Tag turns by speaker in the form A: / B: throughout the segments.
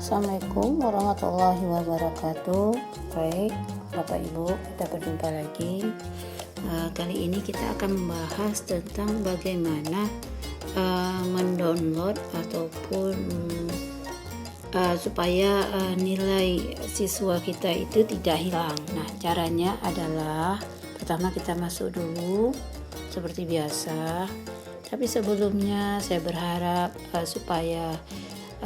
A: Assalamualaikum warahmatullahi wabarakatuh. Baik, Bapak Ibu, kita berjumpa lagi. Kali ini kita akan membahas tentang bagaimana mendownload ataupun supaya nilai siswa kita itu tidak hilang. Nah, caranya adalah pertama kita masuk dulu seperti biasa. Tapi sebelumnya saya berharap supaya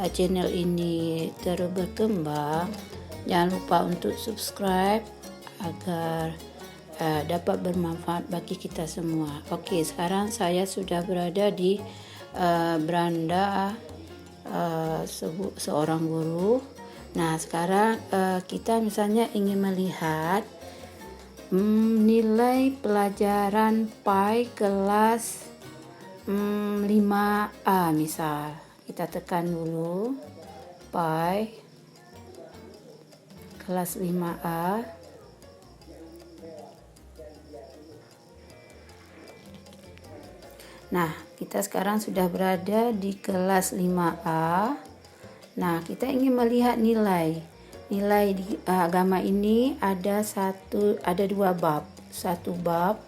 A: channel ini terus berkembang, jangan lupa untuk subscribe agar dapat bermanfaat bagi kita semua. Oke, sekarang saya sudah berada di beranda seorang guru. Nah, sekarang kita misalnya ingin melihat nilai pelajaran PAI kelas 5A misal. Kita tekan dulu PAI kelas 5A. Nah, kita sekarang sudah berada di kelas 5A. Nah, kita ingin melihat nilai di agama ini ada dua bab. Satu bab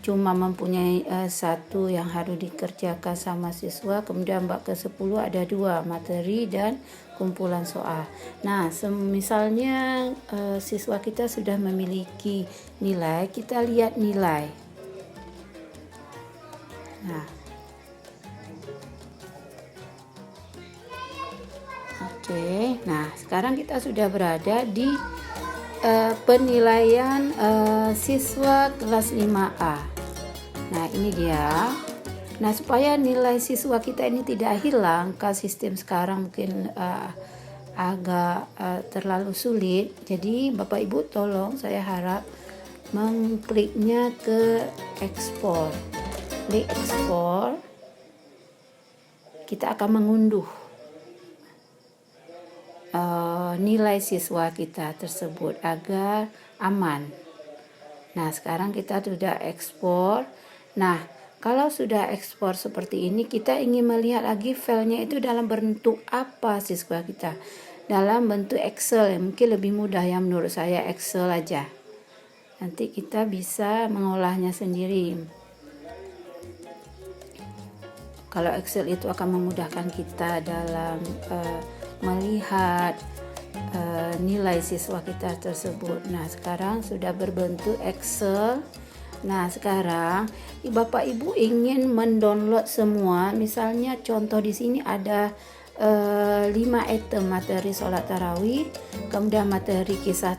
A: cuma mempunyai satu yang harus dikerjakan sama siswa. Kemudian bab ke-10 ada dua, materi dan kumpulan soal. Nah, misalnya siswa kita sudah memiliki nilai, kita lihat nilai. Nah, oke. Nah, sekarang kita sudah berada di penilaian siswa kelas 5A. Nah, ini dia. Nah, supaya nilai siswa kita ini tidak hilang, ke sistem sekarang mungkin agak terlalu sulit. Jadi Bapak Ibu tolong, saya harap mengkliknya ke ekspor. Klik ekspor. Kita akan mengunduh nilai siswa kita tersebut agar aman. Nah, sekarang kita sudah ekspor. Nah, kalau sudah ekspor seperti ini, kita ingin melihat lagi filenya itu dalam bentuk apa siswa kita. Dalam bentuk Excel, mungkin lebih mudah ya menurut saya Excel aja. Nanti kita bisa mengolahnya sendiri. Kalau Excel itu akan memudahkan kita dalam melihat nilai siswa kita tersebut. Nah, sekarang sudah berbentuk Excel. Nah, sekarang Bapak Ibu ingin mendownload semua. Misalnya contoh di sini ada 5 item: materi sholat tarawih, kemudian materi kisah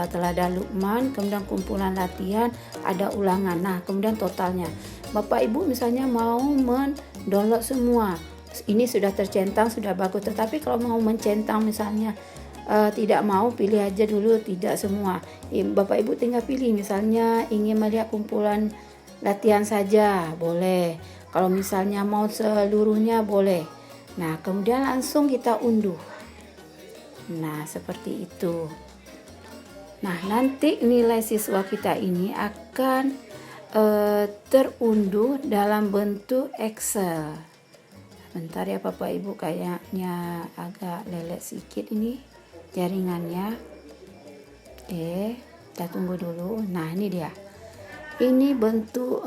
A: teladan Luqman, kemudian kumpulan latihan, ada ulangan. Nah, kemudian totalnya. Bapak Ibu misalnya mau mendownload semua. Ini sudah tercentang, sudah bagus. Tetapi kalau mau mencentang misalnya tidak mau, pilih aja dulu tidak semua. Bapak Ibu tinggal pilih, misalnya ingin melihat kumpulan latihan saja boleh, kalau misalnya mau seluruhnya boleh. Nah, kemudian langsung kita unduh. Nah, seperti itu. Nah, nanti nilai siswa kita ini akan terunduh dalam bentuk Excel. Bentar ya Bapak Ibu, kayaknya agak lelet sedikit ini jaringannya. Oke, kita tunggu dulu. Nah, ini dia. Ini bentuk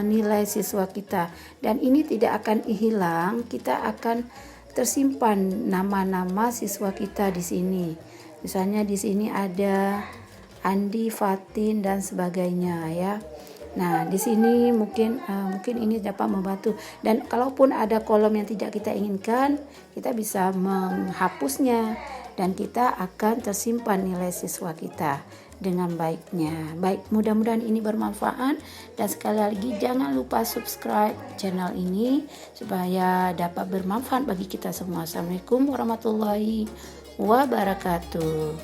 A: nilai siswa kita, dan ini tidak akan hilang. Kita akan tersimpan nama-nama siswa kita di sini. Misalnya di sini ada Andi, Fatin dan sebagainya ya. Nah, di sini mungkin ini dapat membantu. Dan kalaupun ada kolom yang tidak kita inginkan, kita bisa menghapusnya dan kita akan tersimpan nilai siswa kita dengan baiknya. Baik, mudah-mudahan ini bermanfaat, dan sekali lagi jangan lupa subscribe channel ini supaya dapat bermanfaat bagi kita semua. Assalamualaikum warahmatullahi wabarakatuh.